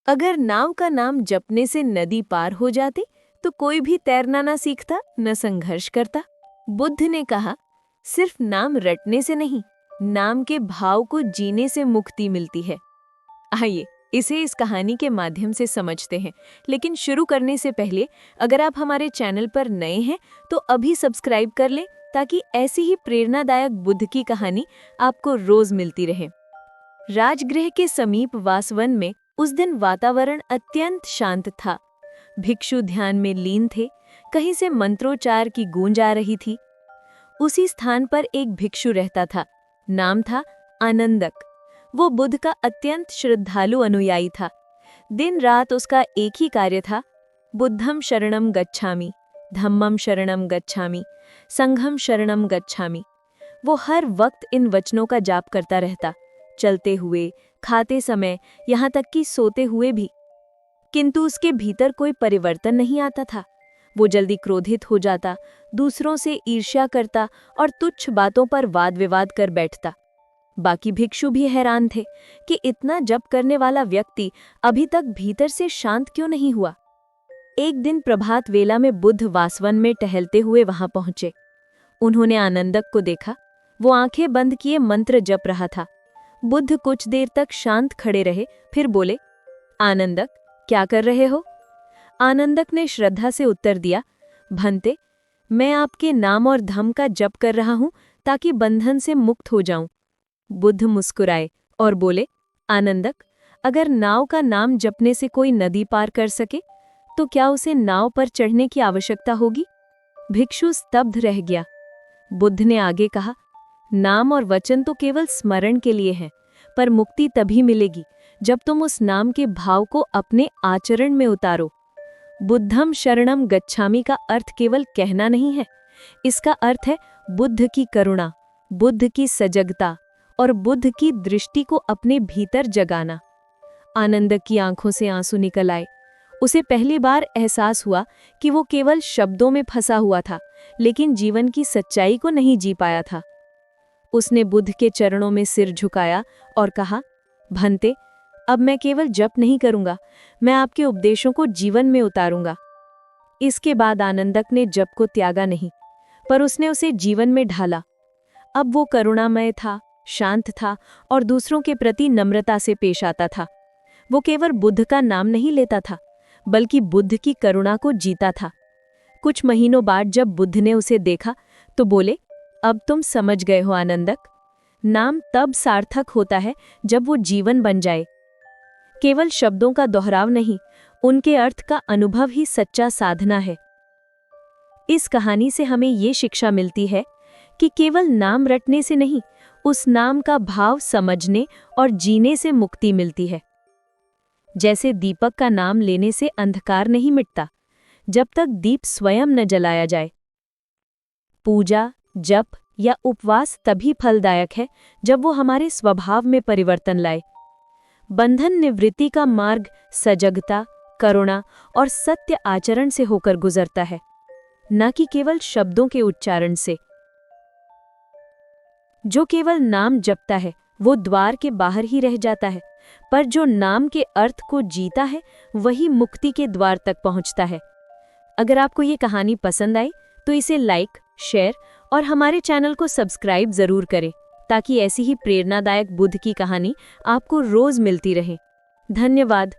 अगर नाव का नाम जपने से नदी पार हो जाती तो कोई भी तैरना ना सीखता, न संघर्ष करता। बुद्ध ने कहा, सिर्फ नाम रटने से नहीं, नाम के भाव को जीने से मुक्ति मिलती है। आइए इसे इस कहानी के माध्यम से समझते हैं, लेकिन शुरू करने से पहले अगर आप हमारे चैनल पर नए हैं तो अभी सब्सक्राइब कर लें ताकि ऐसी ही प्रेरणादायक बुद्ध की कहानी आपको रोज मिलती रहे। राजगृह के समीप वासवन में उस दिन वातावरण अत्यंत शांत था। भिक्षु ध्यान में लीन थे, कहीं से मंत्रोच्चार की गूंज आ रही थी। उसी स्थान पर एक भिक्षु रहता था, नाम था आनंदक। वो बुद्ध का अत्यंत श्रद्धालु अनुयायी था। दिन रात उसका एक ही कार्य था, बुद्धम शरणम गच्छामि, धम्मम शरणम गच्छामि, संघम शरणम गच्छामि। वो हर वक्त इन वचनों का जाप करता रहता, चलते हुए, खाते समय, यहाँ तक कि सोते हुए भी। किंतु उसके भीतर कोई परिवर्तन नहीं आता था। वो जल्दी क्रोधित हो जाता, दूसरों से ईर्ष्या करता और तुच्छ बातों पर वाद विवाद कर बैठता। बाकी भिक्षु भी हैरान थे कि इतना जप करने वाला व्यक्ति अभी तक भीतर से शांत क्यों नहीं हुआ। एक दिन प्रभात वेला में बुद्ध वासवन में टहलते हुए वहां पहुंचे। उन्होंने आनंदक को देखा। वो आंखें बंद किए मंत्र जप रहा था। बुद्ध कुछ देर तक शांत खड़े रहे, फिर बोले, आनंदक, क्या कर रहे हो? आनंदक ने श्रद्धा से उत्तर दिया, भंते, मैं आपके नाम और धम्म का जप कर रहा हूं ताकि बंधन से मुक्त हो जाऊं। बुद्ध मुस्कुराए और बोले, आनंदक, अगर नाव का नाम जपने से कोई नदी पार कर सके तो क्या उसे नाव पर चढ़ने की आवश्यकता होगी? भिक्षु स्तब्ध रह गया। बुद्ध ने आगे कहा, नाम और वचन तो केवल स्मरण के लिए हैं, पर मुक्ति तभी मिलेगी जब तुम उस नाम के भाव को अपने आचरण में उतारो। बुद्धम शरणम गच्छामि का अर्थ केवल कहना नहीं है, इसका अर्थ है बुद्ध की करुणा, बुद्ध की सजगता और बुद्ध की दृष्टि को अपने भीतर जगाना। आनंद की आंखों से आंसू निकल आए। उसे पहली बार एहसास हुआ कि वो केवल शब्दों में फंसा हुआ था, लेकिन जीवन की सच्चाई को नहीं जी पाया था। उसने बुद्ध के चरणों में सिर झुकाया और कहा, भंते, अब मैं केवल जप नहीं करूंगा, मैं आपके उपदेशों को जीवन में उतारूंगा। इसके बाद आनंदक ने जप को त्यागा नहीं, पर उसने उसे जीवन में ढाला। अब वो करुणामय था, शांत था और दूसरों के प्रति नम्रता से पेश आता था। वो केवल बुद्ध का नाम नहीं लेता था, बल्कि बुद्ध की करुणा को जीता था। कुछ महीनों बाद जब बुद्ध ने उसे देखा तो बोले, अब तुम समझ गए हो आनंदक, नाम तब सार्थक होता है जब वो जीवन बन जाए। केवल शब्दों का दोहराव नहीं, उनके अर्थ का अनुभव ही सच्चा साधना है। इस कहानी से हमें ये शिक्षा मिलती है कि केवल नाम रटने से नहीं, उस नाम का भाव समझने और जीने से मुक्ति मिलती है। जैसे दीपक का नाम लेने से अंधकार नहीं मिटता, जब तक दीप स्वयं न जलाया जाए। पूजा, जप या उपवास तभी फलदायक है जब वो हमारे स्वभाव में परिवर्तन लाए। बंधन निवृत्ति का मार्ग सजगता, करुणा और सत्य आचरण से होकर गुजरता है, न कि केवल शब्दों के उच्चारण से। जो केवल नाम जपता है वो द्वार के बाहर ही रह जाता है, पर जो नाम के अर्थ को जीता है वही मुक्ति के द्वार तक पहुंचता है। अगर आपको ये कहानी पसंद आई तो इसे लाइक, शेयर और हमारे चैनल को सब्सक्राइब जरूर करें ताकि ऐसी ही प्रेरणादायक बुद्ध की कहानी आपको रोज मिलती रहे। धन्यवाद।